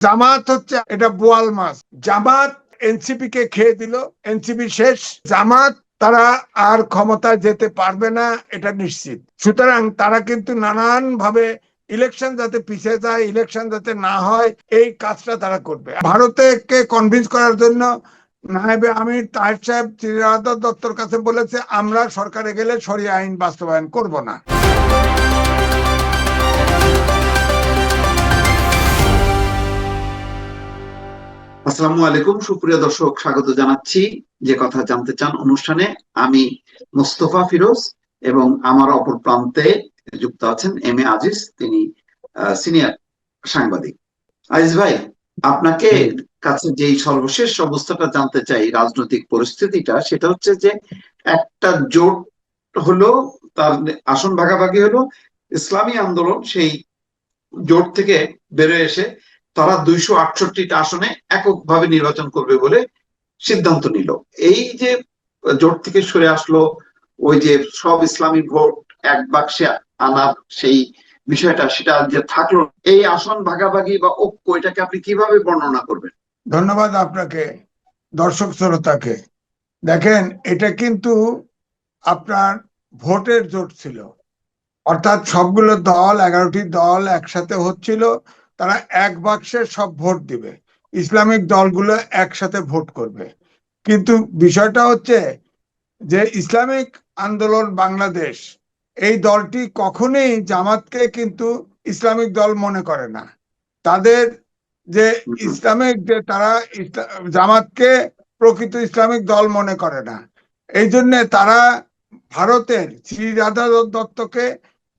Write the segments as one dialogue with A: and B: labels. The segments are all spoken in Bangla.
A: জামাত হচ্ছে এটা বোয়াল মাছ। জামাত এনসিপি কে খেয়ে দিল, এনসিপি শেষ, জামাত তারা আর ক্ষমতায় যেতে পারবে না, এটা নিশ্চিত। সুতরাং তারা কিন্তু নানান ভাবে ইলেকশন যাতে পিছিয়ে যায়, ইলেকশন যাতে না হয়, এই কাজটা তারা করবে। ভারতকে কনভিন্স করার জন্য নায়েবে আমির তাহের সাহেব চিরাধর দত্তর কাছে বলেছে, আমরা সরকারে গেলে শরিয়া আইন বাস্তবায়ন করব না।
B: আসসালামু আলাইকুম, সুপ্রিয় দর্শক, স্বাগত জানাচ্ছি যে কথা জানতে চান অনুষ্ঠানে। আমি মোস্তফা ফিরোজ এবং আমার অপর প্রান্তে যুক্ত আছেন এম এ আজিজ, তিনি সিনিয়র সাংবাদিক। আজিজ ভাই, আপনাকে কাছে যেই সর্বশেষ অবস্থাটা জানতে চাই, রাজনৈতিক পরিস্থিতিটা, সেটা হচ্ছে যে একটা জোট হলো, তার আসন ভাগাভাগি হলো, ইসলামী আন্দোলন সেই জোট থেকে বেরোয় এসে তারা 268টা আসনে এককভাবে নির্বাচন করবে বলে সিদ্ধান্ত নিল। এই যে জোট থেকে সরে আসলো, ওই যে সব ইসলামী ভোট এক বাক্সে আনার সেই বিষয়টা, সেটা যে থাকলো, এই আসন ভাগাভাগি বা ঐক্য, এটাকে আপনি কিভাবে বর্ণনা করবেন?
A: ধন্যবাদ আপনাকে, দর্শক শ্রোতাকে। দেখেন, এটা কিন্তু আপনার ভোটের জোট ছিল, অর্থাৎ সবগুলো দল, 11টি দল একসাথে হচ্ছিল, তারা এক বাক্সে সব ভোট দিবে, ইসলামিক দলগুলো একসাথে ভোট করবে। কিন্তু বিষয়টা হচ্ছে যে ইসলামিক আন্দোলন বাংলাদেশ, এই দলটি কখনোই জামাতকে কিন্তু ইসলামিক দল মনে করে না। তাদের যে ইসলামিক, যে তারা জামাতকে প্রকৃত ইসলামিক দল মনে করে না। এই জন্য তারা ভারতের শ্রী রাধা দত্তকে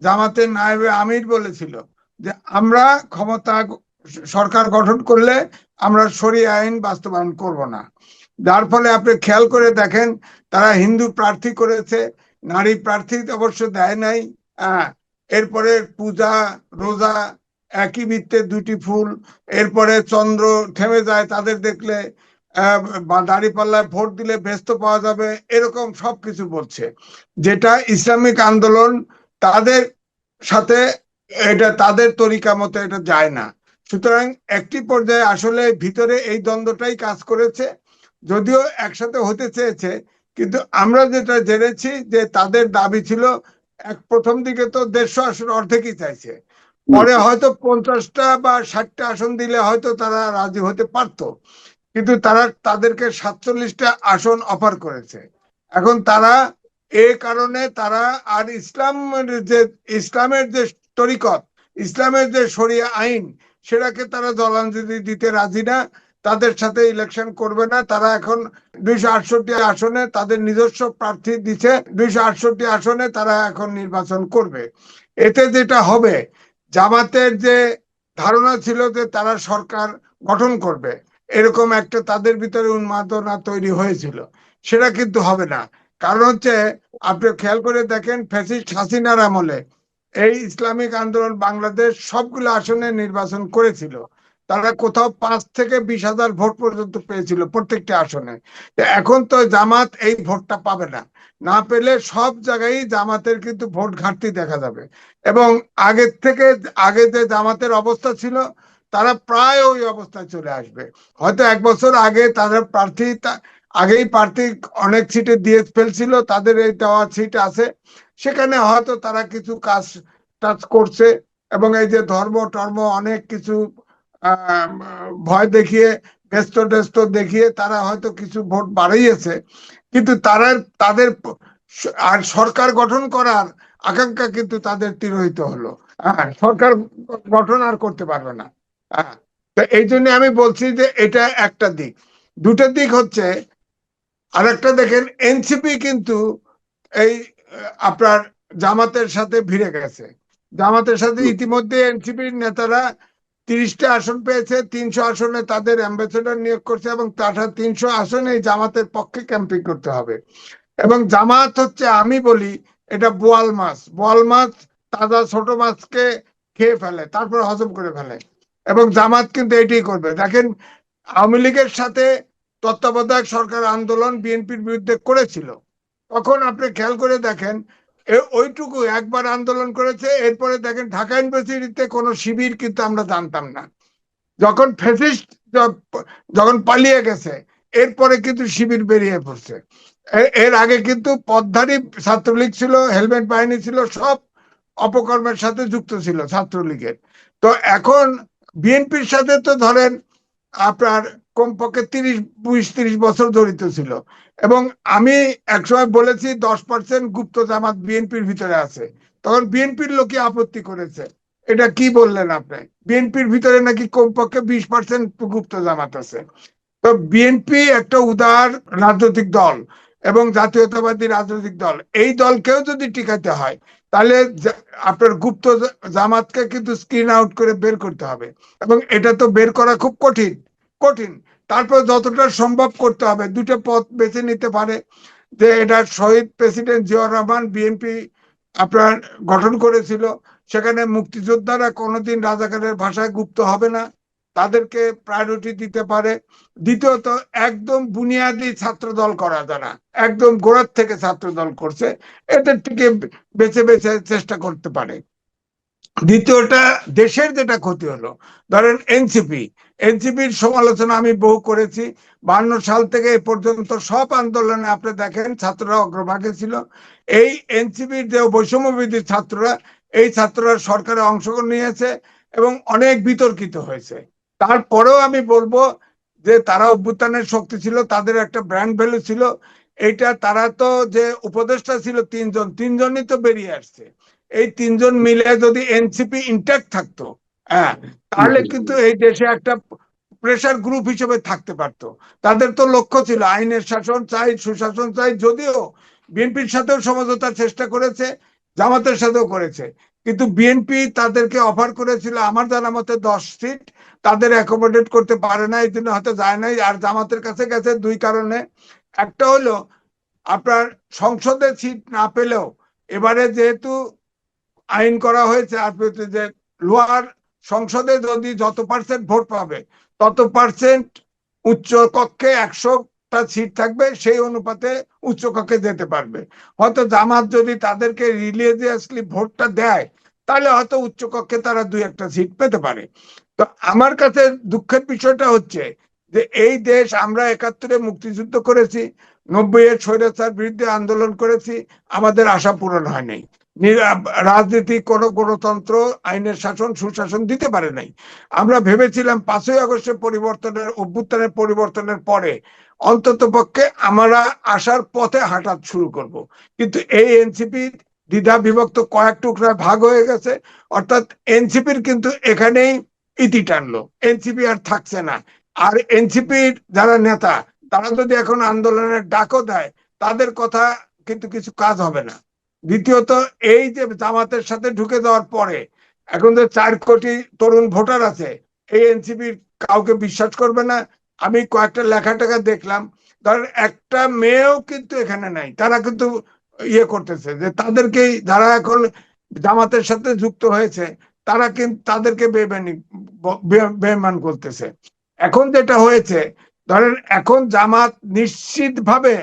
A: জামাতের নায়েবে আমির বলেছিল যে আমরা ক্ষমতা সরকার গঠন করলে আমরা শরিয়া আইন বাস্তবায়ন করব না। যার ফলে আপনি খেয়াল করে দেখেন, তারা হিন্দু প্রার্থী করেছে, নারী প্রার্থী অবশ্য দেয় নাই। এরপরে পূজা রোজা, একই বৃত্তে দুটি ফুল, এরপরে চন্দ্র থেমে যায় তাদের দেখলে, দাঁড়িপাল্লায় ভোট দিলে ব্যস্ত পাওয়া যাবে, এরকম সবকিছু বলছে, যেটা ইসলামিক আন্দোলন তাদের সাথে, এটা তাদের তরিকা মতো এটা যায় না। সুতরাং একটি পর্যায়ে আসলে ভিতরে এই দ্বন্দ্বটাই কাজ করেছে, যদিও একসাথে হতে চেয়েছে। কিন্তু আমরা যেটা জেনেছি যে তাদের দাবি ছিল, প্রথম দিকে তো 150 আসন, অর্ধেকই চাইছে, পরে হয়তো 50টা বা 60টা আসন দিলে হয়তো তারা রাজি হতে পারতো, কিন্তু তারা তাদেরকে 47টা আসন অফার করেছে। এখন তারা এ কারণে তারা আর ইসলামের যে তরিকত, ইসলামের যে শরিয়া আইন, সেটাকে তারা জলাঞ্জলি দিতে রাজি না, তাদের সাথে ইলেকশন করবে না। তারা এখন 268 আসনে তাদের নিজস্ব প্রার্থী দিচ্ছে, 268 আসনে তারা এখন নির্বাচন করবে। এতে যেটা হবে, জামাতের যে ধারণা ছিল যে তারা সরকার গঠন করবে, এরকম একটা তাদের ভিতরে উন্মাদনা তৈরি হয়েছিল, সেটা কিন্তু হবে না। কারণ হচ্ছে, আপনি খেয়াল করে দেখেন, ফ্যাসিস্ট হাসিনার আমলে এই ইসলামিক আন্দোলন বাংলাদেশ সবগুলো আসনে নির্বাচন করেছিল, তারা কোথাও 5 থেকে 20,000 ভোট পর্যন্ত পেয়েছিল প্রত্যেকটা আসনে। এখন তো জামাত এই ভোটটা পাবে না, না পেলে সব জায়গায় জামাতের কিন্তু ভোট ঘাটতি দেখা যাবে। এবং আগের থেকে, আগে যে জামাতের অবস্থা ছিল, তারা প্রায় ওই অবস্থায় চলে আসবে। হয়তো 1 বছর আগে তারা আগেই প্রার্থী অনেক সিটে দিয়ে ফেলছিল, তাদের এই দেওয়া সিট আছে, সেখানে হয়তো তারা কিছু কাজ টাজ করছে, এবং এই যে ধর্ম টর্ম অনেক কিছু ভয় দেখিয়ে, ব্যস্ত টেস্ট দেখিয়ে তারা হয়তো কিছু ভোট বাড়িয়েছে। কিন্তু তাদের আর সরকার গঠন করার আকাঙ্ক্ষা কিন্তু তাদের তিরোহিত হলো। সরকার গঠন আর করতে পারবে না। তো এই জন্য আমি বলছি যে এটা একটা দিক। দুটো দিক হচ্ছে, আর একটা দেখেন, এনসিপি কিন্তু এই আপনার জামাতের সাথে ভিড়ে গেছে। জামাতের সাথে ইতিমধ্যে এনসিপির নেতারা 30টা আসন পেয়েছে, 300 আসনে তাদের অ্যাম্বাসেডর নিয়োগ করছে, এবং তারা 300 আসনে জামাতের পক্ষে ক্যাম্পিং করতে হবে। এবং জামাত হচ্ছে, আমি বলি, এটা বোয়াল মাছ। বোয়াল মাছ তাজা ছোট মাছকে খেয়ে ফেলে, তারপর হজম করে ফেলে, এবং জামাত কিন্তু এটাই করবে। দেখেন, আওয়ামী লীগের সাথে তত্ত্বাবধায়ক সরকার আন্দোলন বিএনপির বিরুদ্ধে করেছিল, তখন আপনি খেয়াল করে দেখেন, ওইটুকু একবার আন্দোলন করেছে, এরপরে দেখেন ঢাকা ইউনিভার্সিটিতে কোনো শিবির কিন্তু আমরা জানতাম না, যখন ফ্যাসিস্ট যখন পালিয়ে গেছে, এরপরে কিন্তু শিবির বেরিয়ে পড়ছে। এর আগে কিন্তু পথধারী ছাত্রলীগ ছিল, হেলমেট বাহিনী ছিল, সব অপকর্মের সাথে যুক্ত ছিল ছাত্রলীগের। তো এখন বিএনপির সাথে তো ধরেন আপনার কমপক্ষে 20-30 বছর জড়িত ছিল। এবং আমি একসময় বলেছি 10% গুপ্ত জামাত বিএনপির ভিতরে আছে, তখন বিএনপির লোকই আপত্তি করেছে। এটা কি বললেন আপনি? বিএনপির ভিতরে নাকি কমপক্ষে 20% গুপ্ত জামাত আছে। তো বিএনপি একটা উদার রাজনৈতিক দল এবং জাতীয়তাবাদী রাজনৈতিক দল, এই দলকেও যদি টিকাতে হয় তাহলে আপনার গুপ্ত জামাতকে কিন্তু স্ক্রিন আউট করে বের করতে হবে, এবং এটা তো বের করা খুব কঠিন কঠিন। তারপর যতটা সম্ভব করতে হবে, দুটো পথ বেছে নিতে পারে, যে এটা শহীদ প্রেসিডেন্ট জিয়াউর রহমান বিএনপি আপনার গঠন করেছিল, সেখানে মুক্তিযোদ্ধারা কোনোদিন রাজাকারের ভাষায় গুপ্ত হবে না, তাদেরকে প্রায়োরিটি দিতে পারে। দ্বিতীয়ত, একদম বুনিয়াদি ছাত্র দল করা যারা একদম গোড়ার থেকে ছাত্র দল করছে, এদের থেকে বেছে বেছে চেষ্টা করতে পারে। দ্বিতীয়টা, দেশের যেটা ক্ষতি হলো, ধরেন এনসিপির সমালোচনা আমি বহু করেছি। 52 সাল থেকে এ পর্যন্ত সব আন্দোলনে আপনি দেখেন ছাত্ররা অগ্রভাগে ছিল। এই এনসিপির যে বৈষম্যবিধি ছাত্ররা, এই ছাত্ররা সরকারে অংশগ্রহণ নিয়েছে এবং অনেক বিতর্কিত হয়েছে। তারপরেও আমি বলবো যে তারা অভ্যুত্থানের শক্তি ছিল, তাদের একটা ব্র্যান্ড ভ্যালু ছিল। এইটা তারা তো যে উপদেষ্টা ছিল তিনজনই তো বেরিয়ে আসছে। এই তিনজন মিলে যদি এনসিপি ইন্ট্যাক্ট থাকতো, হ্যাঁ, তাহলে কিন্তু এই দেশে একটা প্রেসার গ্রুপ হিসেবে থাকতে পারতো। তাদের তো লক্ষ্য ছিল আইনের শাসন চাই, সুশাসন চাই। যদিও বিএনপির সাথেও সমঝোতার চেষ্টা করেছে, জামাতের সাথেও করেছে, কিন্তু বিএনপি তাদেরকে অফার করেছিল আমার জানা মতে 10 সিট, তাদের অ্যাকোমোডেট করতে পারে না, এই জন্য হয়তো যায় নাই। আর জামাতের কাছে গেছে দুই কারণে। একটা হলো আপনার সংসদে সিট না পেলেও এবারে যেহেতু আইন করা হয়েছে যে লোয়ার সংসদে যদি যত পার্সেন্ট ভোট পাবে তত পার্সেন্ট উচ্চ কক্ষে 100টা সিট থাকবে, সেই অনুপাতে উচ্চ কক্ষে যেতে পারবে। হয়তো জামাত যদি তাদেরকে রিলিজিয়াসলি ভোটটা দেয়, তাহলে হয়তো উচ্চ কক্ষে তারা 2-1টা সিট পেতে পারে। তো আমার কাছে দুঃখের বিষয়টা হচ্ছে যে এই দেশ, আমরা 71-এ মুক্তিযুদ্ধ করেছি, 90-এর স্বৈরাচার বিরুদ্ধে আন্দোলন করেছি, আমাদের আশা পূরণ হয়নি। রাজনীতি কোনো গণতন্ত্র, আইনের শাসন, সুশাসন দিতে পারে নাই। আমরা ভেবেছিলাম 5ই আগস্টের অভ্যুত্থানের পরিবর্তনের পরে অন্তত পক্ষে আমরা আসার পথে হাঁটা শুরু করব। কিন্তু এই এনসিপি দ্বিধা বিভক্ত কয়েক টুকরা ভাগ হয়ে গেছে। অর্থাৎ এনসিপির কিন্তু এখানেই ইতি টানলো, এনসিপি আর থাকছে না। আর এনসিপির যারা নেতা, তারা যদি এখন আন্দোলনের ডাকও দেয়, তাদের কথা কিন্তু কিছু কাজ হবে না। দ্বিতীয়ত, এই যে জামাতের সাথে ঢুকে যাওয়ার পরে এখন যে 4 কোটি তরুণ ভোটার আছে, এই এনসিপির কাউকে বিশ্বাস করবে না। আমি কয়েকটা লেখা টেখা দেখলাম, ধরেন একটা মেয়েও কিন্তু এখানে নাই। তারা কিন্তু ইয়ে করতেছে যে তাদেরকেই, যারা এখন জামাতের সাথে যুক্ত হয়েছে, তারা কিন্তু তাদেরকে বেমান করতেছে। এখন যেটা হয়েছে, ধরেন এখন জামাত নিশ্চিতভাবে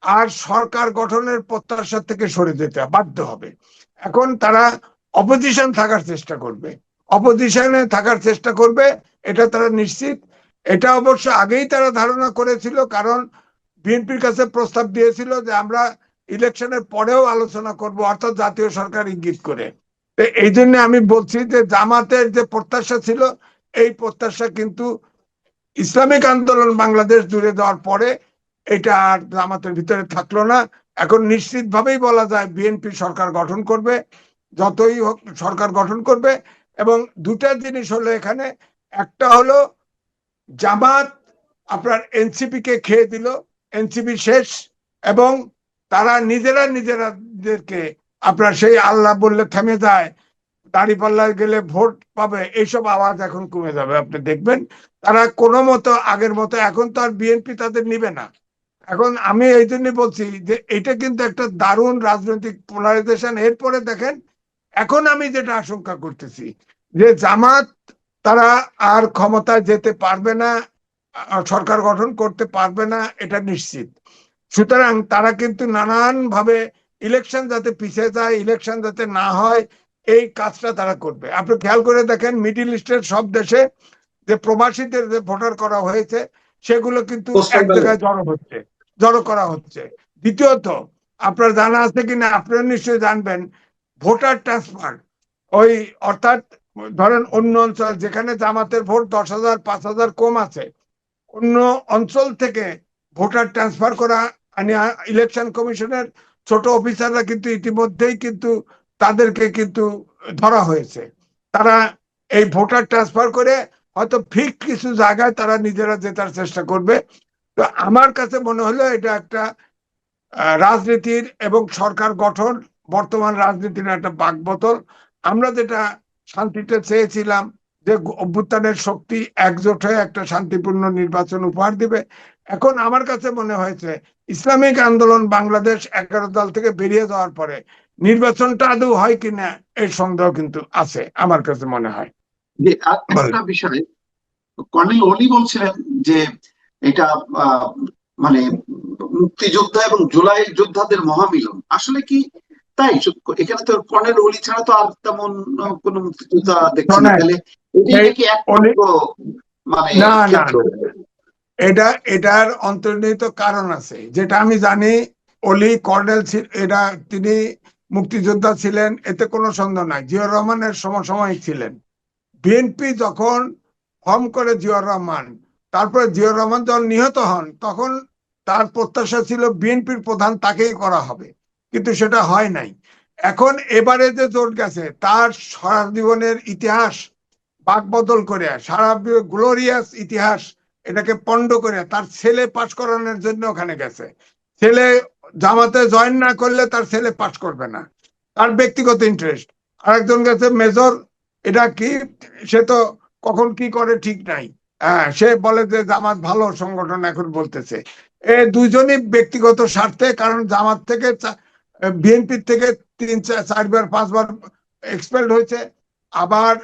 A: আর সরকার গঠনের প্রত্যাশা থেকে সরে যেতে বাধ্য হবে। এখন তারা অপোজিশন থাকার চেষ্টা করবে, অপোজিশনে থাকার চেষ্টা করবে, এটা তারা নিশ্চিত। এটা অবশ্য আগেই তারা ধারণা করেছিল, কারণ বিএনপির কাছে প্রস্তাব দিয়েছিল যে আমরা ইলেকশনের পরেও আলোচনা করব, অর্থাৎ জাতীয় সরকার ইঙ্গিত করে। এই জন্য আমি বলছি যে জামাতের যে প্রত্যাশা ছিল, এই প্রত্যাশা কিন্তু ইসলামিক আন্দোলন বাংলাদেশ জুড়ে দেওয়ার পরে এটা আর জামাতের ভিতরে থাকলো না। এখন নিশ্চিতভাবেই বলা যায় বিএনপি সরকার গঠন করবে, যতই হোক সরকার গঠন করবে। এবং দুটা জিনিস হলো এখানে, একটা হলো জামাত আপনার এনসিপি কে খেয়ে দিল, এনসিপি শেষ, এবং তারা নিজেদেরকে আপনার সেই আল্লাহ বললে থেমে যায়, দাঁড়িপাল্লায় গেলে ভোট পাবে, এইসব আওয়াজ এখন কমে যাবে। আপনি দেখবেন তারা কোনো মতো আগের মতো, এখন তো আর বিএনপি তাদের নিবে না। এখন আমি এই জন্য বলছি যে এটা কিন্তু একটা দারুণ রাজনৈতিক পোলারাইজেশন। এরপরে দেখেন, এখন আমি যেটা আশঙ্কা করতেছি যে জামাত তারা আর ক্ষমতায় যেতে পারবে না, সরকার গঠন করতে পারবে না, এটা নিশ্চিত। সুতরাং তারা কিন্তু নানান ভাবে ইলেকশন যাতে পিছিয়ে যায়, ইলেকশন যাতে না হয়, এই কাজটা তারা করবে। আপনি খেয়াল করে দেখেন মিডিল ইস্টের সব দেশে যে প্রবাসীদের যে ভোটার করা হয়েছে সেগুলো কিন্তু
B: পোস্টাল
A: এক
B: ব্যালট।
A: জায়গায় জড়ো করা হচ্ছে। দ্বিতীয়ত, আপনার জানা আছে কিনা, আপনারা নিশ্চয়ই জানবেন, ভোটার ট্রান্সফার, ওই অর্থাৎ ধরেন অন্য অঞ্চল যেখানে জামাতের ভোট 10,000 5,000 কম আছে, অন্য অঞ্চল থেকে ভোটার ট্রান্সফার করা, ইলেকশন কমিশনের ছোট অফিসাররা কিন্তু ইতিমধ্যেই কিন্তু তাদেরকে কিন্তু ধরা হয়েছে। তারা এই ভোটার ট্রান্সফার করে হয়তো ফিক্সড কিছু জায়গায় তারা নিজেরা জেতার চেষ্টা করবে। তো আমার কাছে মনে হলো এটা একটা রাজনীতির এবং সরকার গঠন, বর্তমান রাজনীতির একটা বাকবদল। আমরা যেটা শান্তিতে চেয়েছিলাম যে অভ্যুত্থানের শক্তি একজোট হয়ে একটা শান্তিপূর্ণ নির্বাচন উপহার দিবে, এখন আমার কাছে মনে হয়েছে ইসলামিক আন্দোলন বাংলাদেশ 11 দল থেকে বেরিয়ে যাওয়ার পরে নির্বাচনটা আদৌ হয় কিনা এই সন্দেহ কিন্তু আছে আমার কাছে মনে হয়।
B: যে একটা বিষয়, কর্নেল অলি বলছিলেন যে এটা মানে মুক্তিযোদ্ধা এবং জুলাই যোদ্ধাদের মহামিলন, আসলে কি তাই? এখানে তো কর্নেল অলি ছাড়া তো আর তেমন কোনো মুক্তিযোদ্ধা দেখছি না, তাহলে এটাই নাকি একমাত্র মানে
A: না না
B: ক্ষেত্র?
A: এটার অন্তর্নিহিত কারণ আছে যেটা আমি জানি। অলি কর্নেল এটা তিনি মুক্তিযোদ্ধা ছিলেন, এতে কোনো সন্দেহ নাই। জিয়াউর রহমানের সমসাময়িক ছিলেন। বিএনপি যখন ফর্ম করে জিয়াউর রহমান, তারপরে জিয়াউর রহমান যখন নিহত হন, তখন তার প্রত্যাশা ছিল বিএনপির প্রধান তাকেই করা হবে, কিন্তু সেটা হয় নাই। এখন এবারে যে জোট গেছে তার সারা জীবনের ইতিহাস বাকবদল করে, সারা গ্লোরিয়াস ইতিহাস এটাকে পণ্ড করে তার ছেলে পাশ করানোর জন্য ওখানে গেছে। ছেলে জামাতে জয়েন না করলে তার ছেলে পাশ করবে না, তার ব্যক্তিগত ইন্টারেস্ট। আরেকজন গেছে মেজর, এটা কি, সে তো কখন কি করে ঠিক নাই। হ্যাঁ, সে বলে যে জামাত ভালো সংগঠন এখন বলতেছে। এ দুইজনই ব্যক্তিগত স্বার্থে, কারণ জামাত থেকে বিএনপির থেকে 3 4 5বার 5বার এক্সপেলড হয়েছে, আবার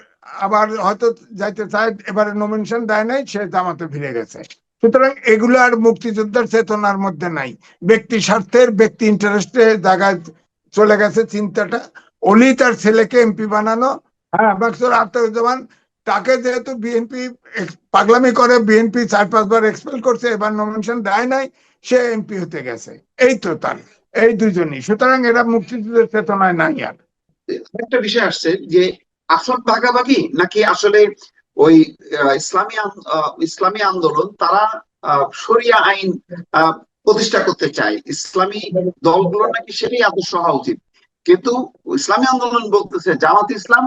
A: আবার হয়তো যাইতে চায়, এবারে নমিনেশন দেয় নাই, সে জামাতে ফিরে গেছে। সুতরাং এগুলো আর মুক্তিযোদ্ধার চেতনার মধ্যে নাই, ব্যক্তি স্বার্থের ব্যক্তি ইন্টারেস্টে জায়গায় চলে গেছে চিন্তাটা। অলি তার ছেলেকে এমপি বানানো, হ্যাঁ মাকসুদ আফতাবুজ্জামান, তাকে যেহেতু বিএনপি পাগলামি করে, বিএনপি 4 5বার এক্সপেল করছে, এবার নমিনেশন দেয় নাই, সে এমপি হতে গেছে। এই তো তার এই দুইজনই, সুতরাং এরা মুক্তিযুদ্ধের চেতনায় নাই আর।
B: একটা বিষয় আসছে যে আসল ভাগাভাগি নাকি আসলে ওই ইসলামী আন্দোলন তারা শরিয়া আইন প্রতিষ্ঠা করতে চায়, ইসলামী দলগুলো নাকি সেটাই আদর্শ হওয়া উচিত। কিন্তু ইসলামী আন্দোলন বলতেছে জামাত ইসলাম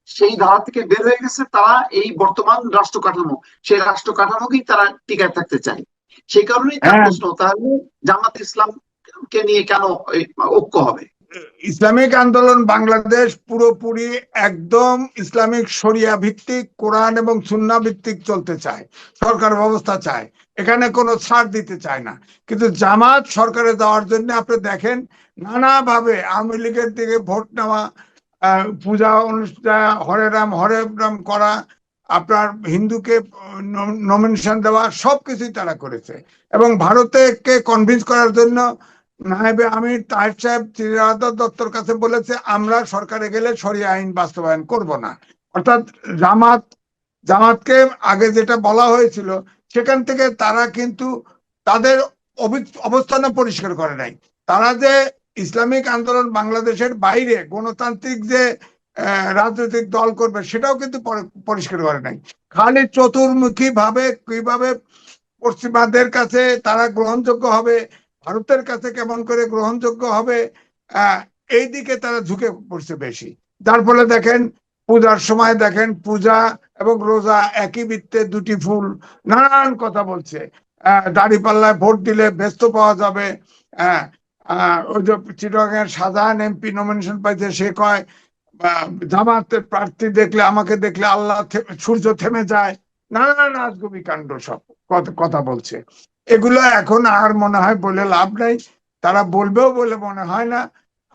B: সেই ধারা থেকে বের হয়ে গেছে, তারা এই বর্তমান রাষ্ট্র কাঠামো, সেই রাষ্ট্র কাঠামোকেই তারা টিকায় থাকতে চায়। সেই কারণেই তার
A: হ্যাঁ,
B: প্রশ্ন, তাহলে জামাত ইসলামকে নিয়ে কেন ঐক্য হবে?
A: ইসলামিক আন্দোলন বাংলাদেশ পুরোপুরি একদম ইসলামিক শরিয়া ভিত্তিক, কোরআন এবং সুন্নাহ ভিত্তিক চলতে চায়, সরকার ব্যবস্থা চায়, এখানে কোনো ছাড় দিতে চায় না। কিন্তু জামাত সরকারে যাওয়ার জন্য আপনি দেখেন নানাভাবে আওয়ামী লীগের দিকে ভোট নেওয়া, পূজা অনুষ্ঠান হরে রাম করা, আপনার হিন্দুকে নমিনেশন দেওয়া, সবকিছুই তারা করেছে। এবং ভারতকে কনভিন্স করার জন্য নায়েবে আমির তাহের সাহেব চিরায়ত দত্তর কাছে বলেছে আমরা সরকারে গেলে শরিয়া আইন বাস্তবায়ন করব না। অর্থাৎ জামাতকে আগে যেটা বলা হয়েছিল সেখান থেকে তারা কিন্তু তাদের অবস্থান পরিষ্কার করে নাই। তারা যে ইসলামিক আন্দোলন বাংলাদেশের বাইরে গণতান্ত্রিক যে রাজনৈতিক দল করবে সেটাও কিন্তু পরিষ্কার করে নাই। খালি চতুর্মুখী ভাবে কিভাবে পশ্চিমাদের কাছে তারা গ্রহণযোগ্য হবে, ভারতের কাছে কেমন করে গ্রহণযোগ্য হবে, এই দিকে তারা ঝুঁকে পড়ছে বেশি। যার ফলে দেখেন পূজার সময় দেখেন পূজা এবং রোজা একই বৃত্তে দুটি ফুল, নানান কথা বলছে। দাঁড়িপাল্লায় ভোট দিলে ব্যস্ত পাওয়া যাবে। ওই যে চিটাগাংয়ের শাহজাহান এমপি নমিনেশন পাইছে, সে কয় জামাতের প্রার্থী দেখলে, আমাকে দেখলে আল্লাহ সূর্য থেমে যায়, নানান আজগুবি কাণ্ড সব কথা বলছে। এগুলো এখন আর মনে হয় বলে লাভ নাই, তারা বলবেও বলে মনে হয় না।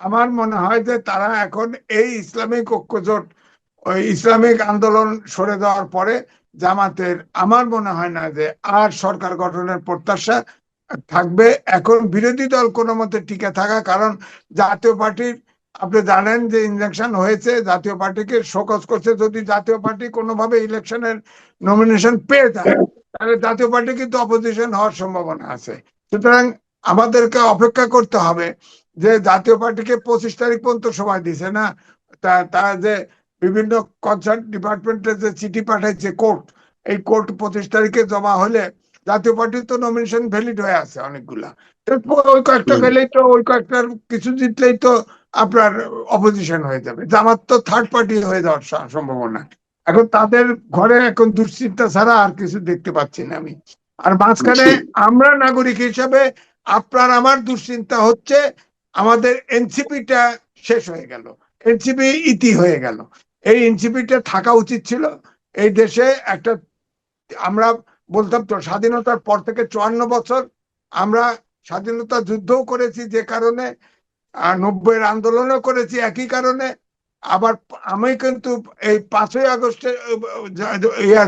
A: আমার মনে হয় যে তারা এখন এই ইসলামিক ঐক্যজোট, ওই ইসলামিক আন্দোলন সরে যাওয়ার পরে জামাতের আমার মনে হয় না যে আর সরকার গঠনের প্রত্যাশা থাকবে। এখন বিরোধী দল কোনো মতে টিকে থাকা, কারণ জাতীয় পার্টির আপনি জানেন যে ইনজেকশন হয়েছে, জাতীয় পার্টিকে শোকজ করছে। যদি জাতীয় পার্টি কোনোভাবে ইলেকশনের নমিনেশন পেয়ে যায়, তাহলে জাতীয় পার্টি কিন্তু অপোজিশন হওয়ার সম্ভাবনা আছে। সুতরাং আমাদেরকে অপেক্ষা করতে হবে যে জাতীয় পার্টিকে 25 তারিখ পর্যন্ত সময় দিছে না, তারা যে বিভিন্ন কনসার্ন ডিপার্টমেন্টে যে চিঠি পাঠাইছে কোর্ট, এই কোর্ট 25 তারিখে জমা হলে জাতীয় পার্টির তো নমিনেশন ভ্যালিড হয়ে আছে অনেকগুলা। ওই কয়েকটা গেলেই তো, ওই কয়েকটার কিছু জিতলেই তো আপনার অপোজিশন হয়ে যাবে। জামাত তো থার্ড পার্টি হয়ে যাওয়ার সম্ভাবনা। এখন তাদের ঘরে এখন দুশ্চিন্তা ছাড়া আর কিছু দেখতে পাচ্ছি না আমি। আর মাঝখানে আমরা নাগরিক হিসাবে আপনার আমার দুশ্চিন্তা হচ্ছে আমাদের এনসিপিটা শেষ হয়ে গেল, এনসিপি ইতি হয়ে গেল। এই এনসিপিটা থাকা উচিত ছিল এই দেশে একটা। আমরা বলতাম তো স্বাধীনতার পর থেকে 54 বছর আমরা স্বাধীনতা যুদ্ধও করেছি, যে কারণে 90-এর আন্দোলনও করেছি একই কারণে। আবার আমি কিন্তু এই 5ই আগস্টে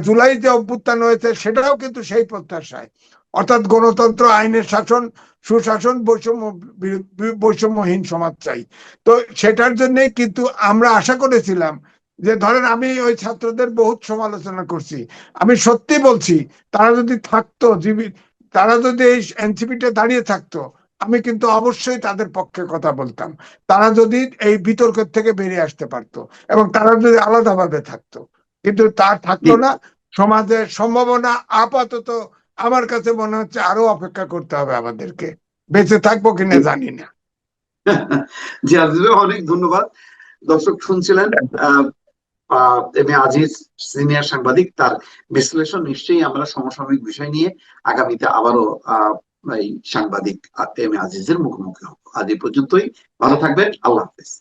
A: জুলাই যে অভ্যুত্থান হয়েছে সেটাও কিন্তু সেই প্রত্যাশায়, অর্থাৎ গণতন্ত্র, আইনের শাসন, সুশাসন, বৈষম্যহীন সমাজ চাই। তো সেটার জন্যই কিন্তু আমরা আশা করেছিলাম যে, ধরেন আমি ওই ছাত্রদের বহুত সমালোচনা করছি, আমি সত্যি বলছি, তারা যদি থাকতো জীবিত, তারা যদি এই এনসিপিতে দাঁড়িয়ে থাকতো, আমি কিন্তু অবশ্যই তাদের পক্ষে কথা বলতাম। তারা যদি এই বিতর্ক থেকে বেরিয়ে আসতে পারতো এবং তারা যদি আলাদাভাবে থাকতো, কিন্তু তা থাকলো না। সমাজের সম্ভাবনা আপাতত আমার কাছে মনে হচ্ছে আরো অপেক্ষা করতে হবে আমাদেরকে। বেঁচে থাকবো কিনা জানি না।
B: জি আজিজ ভাই, অনেক ধন্যবাদ। দর্শক শুনছিলেন এম এ আজিজ, সিনিয়র সাংবাদিক, তার বিশ্লেষণ। নিশ্চয়ই আমরা সমসাময়িক বিষয় নিয়ে আগামীতে আবারও এই সাংবাদিক এম এ আজিজের মুখোমুখি হব। আজ এই পর্যন্তই। ভালো থাকবেন। আল্লাহ হাফেজ।